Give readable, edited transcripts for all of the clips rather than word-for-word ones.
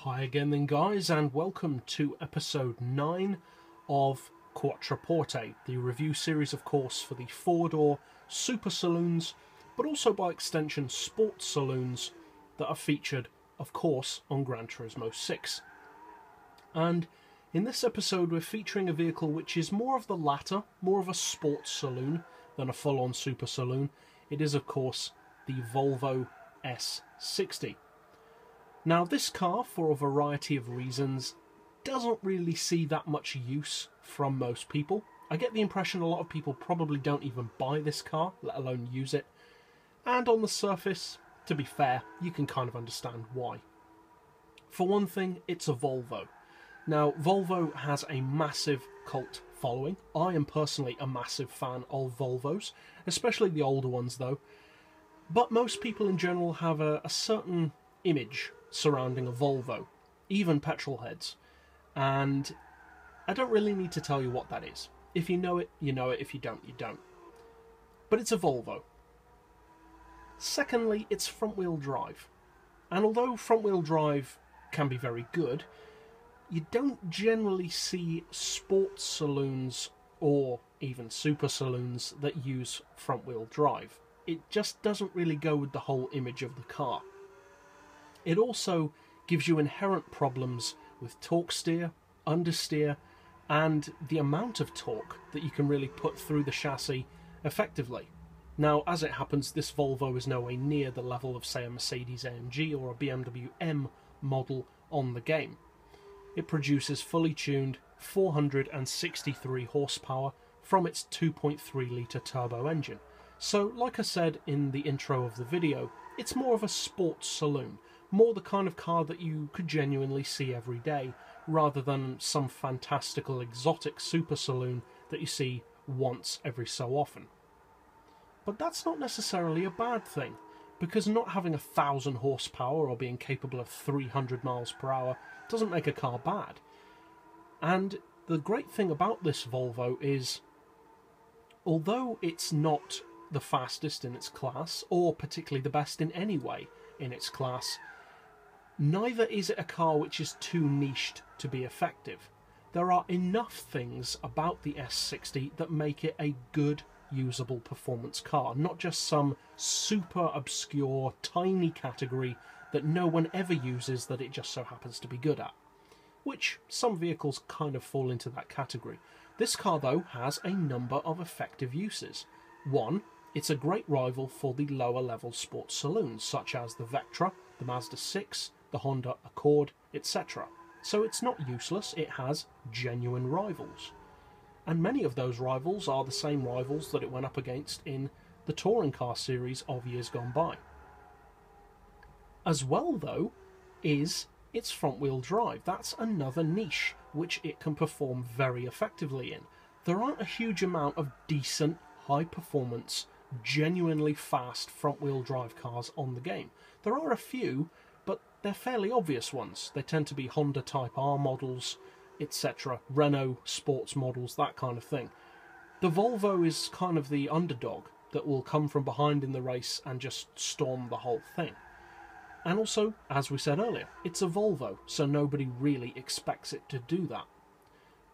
Hi again then guys, and welcome to episode 9 of Quattroporte, the review series of course for the 4-door super saloons, but also by extension sports saloons that are featured of course on Gran Turismo 6. And in this episode we're featuring a vehicle which is more of the latter, more of a sports saloon than a full-on super saloon. It is of course the Volvo S60. Now this car, for a variety of reasons, doesn't really see that much use from most people. I get the impression a lot of people probably don't even buy this car, let alone use it. And on the surface, to be fair, you can kind of understand why. For one thing, it's a Volvo. Now, Volvo has a massive cult following. I am personally a massive fan of Volvos, especially the older ones though. But most people in general have a certain image surrounding a Volvo, even petrol heads, and I don't really need to tell you what that is. If you know it, you know it. If you don't, you don't. But it's a Volvo. Secondly, it's front-wheel drive, and although front-wheel drive can be very good, you don't generally see sports saloons or even super saloons that use front-wheel drive. It just doesn't really go with the whole image of the car. It also gives you inherent problems with torque steer, understeer, and the amount of torque that you can really put through the chassis effectively. Now, as it happens, this Volvo is nowhere near the level of, say, a Mercedes-AMG or a BMW M model on the game. It produces fully tuned 463 horsepower from its 2.3 litre turbo engine. So, like I said in the intro of the video, it's more of a sports saloon. More the kind of car that you could genuinely see every day, rather than some fantastical exotic super saloon that you see once every so often. But that's not necessarily a bad thing, because not having 1,000 horsepower or being capable of 300 miles per hour doesn't make a car bad. And the great thing about this Volvo is, although it's not the fastest in its class, or particularly the best in any way in its class, neither is it a car which is too niched to be effective. There are enough things about the S60 that make it a good, usable performance car, not just some super obscure, tiny category that no one ever uses that it just so happens to be good at. Which some vehicles kind of fall into that category. This car, though, has a number of effective uses. One, it's a great rival for the lower level sports saloons, such as the Vectra, the Mazda 6, the Honda Accord, etc. So it's not useless, it has genuine rivals. And many of those rivals are the same rivals that it went up against in the touring car series of years gone by. As well, though, is its front-wheel drive. That's another niche which it can perform very effectively in. There aren't a huge amount of decent, high-performance, genuinely fast front-wheel drive cars on the game. There are a few, but they're fairly obvious ones. They tend to be Honda Type R models, etc., Renault sports models, that kind of thing. The Volvo is kind of the underdog that will come from behind in the race and just storm the whole thing. And also, as we said earlier, it's a Volvo, so nobody really expects it to do that.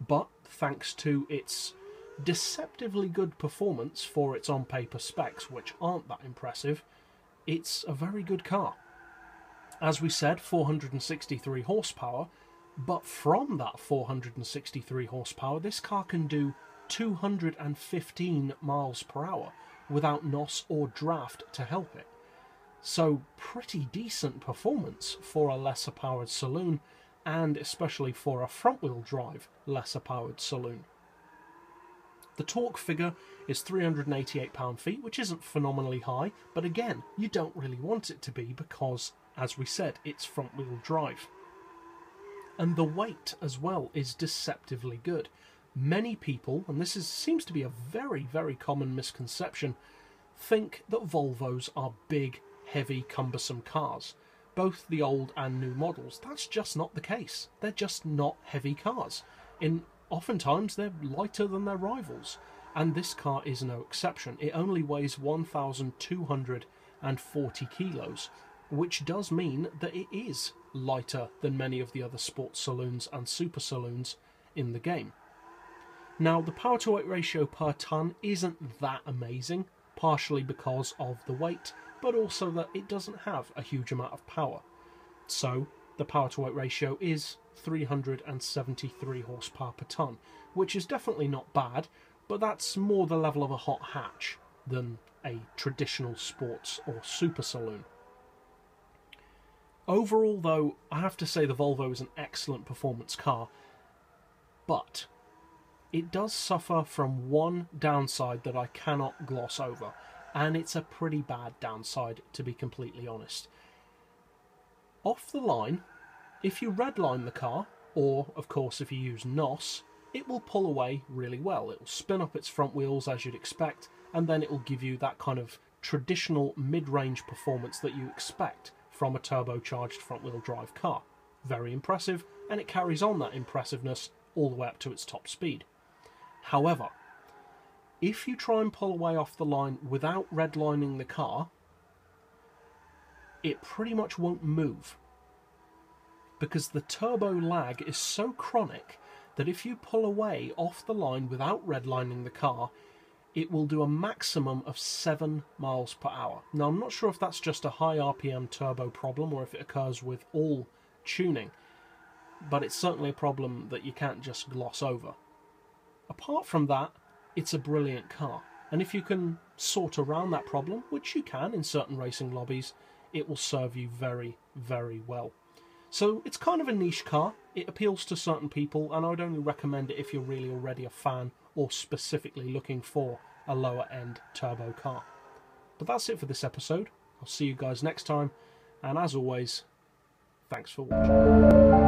But thanks to its deceptively good performance for its on-paper specs, which aren't that impressive, it's a very good car. As we said, 463 horsepower, but from that 463 horsepower, this car can do 215 miles per hour without NOS or draft to help it. So pretty decent performance for a lesser powered saloon, and especially for a front-wheel drive lesser powered saloon. The torque figure is 388 pound-feet, which isn't phenomenally high, but again, you don't really want it to be because, as we said, it's front-wheel drive. And the weight as well is deceptively good. Many people, and this seems to be a very, very common misconception, think that Volvos are big, heavy, cumbersome cars. Both the old and new models. That's just not the case. They're just not heavy cars. Oftentimes they're lighter than their rivals, and this car is no exception. It only weighs 1,240 kilos, which does mean that it is lighter than many of the other sports saloons and super saloons in the game. Now, the power to weight ratio per tonne isn't that amazing, partially because of the weight, but also that it doesn't have a huge amount of power. So, the power to weight ratio is 373 horsepower per tonne, which is definitely not bad, but that's more the level of a hot hatch than a traditional sports or super saloon. Overall, though, I have to say the Volvo is an excellent performance car, but it does suffer from one downside that I cannot gloss over, and it's a pretty bad downside, to be completely honest. Off the line, if you redline the car, or of course if you use NOS, it will pull away really well. It will spin up its front wheels as you'd expect, and then it will give you that kind of traditional mid-range performance that you expect from a turbocharged front-wheel drive car. Very impressive, and it carries on that impressiveness all the way up to its top speed. However, if you try and pull away off the line without redlining the car, it pretty much won't move, because the turbo lag is so chronic that if you pull away off the line without redlining the car, it will do a maximum of 7 miles per hour. Now, I'm not sure if that's just a high RPM turbo problem or if it occurs with all tuning, but it's certainly a problem that you can't just gloss over. Apart from that, it's a brilliant car, and if you can sort around that problem, which you can in certain racing lobbies, it will serve you very, very well. So it's kind of a niche car. It appeals to certain people, and I would only recommend it if you're really already a fan or specifically looking for a lower end turbo car. But that's it for this episode. I'll see you guys next time, and as always, thanks for watching.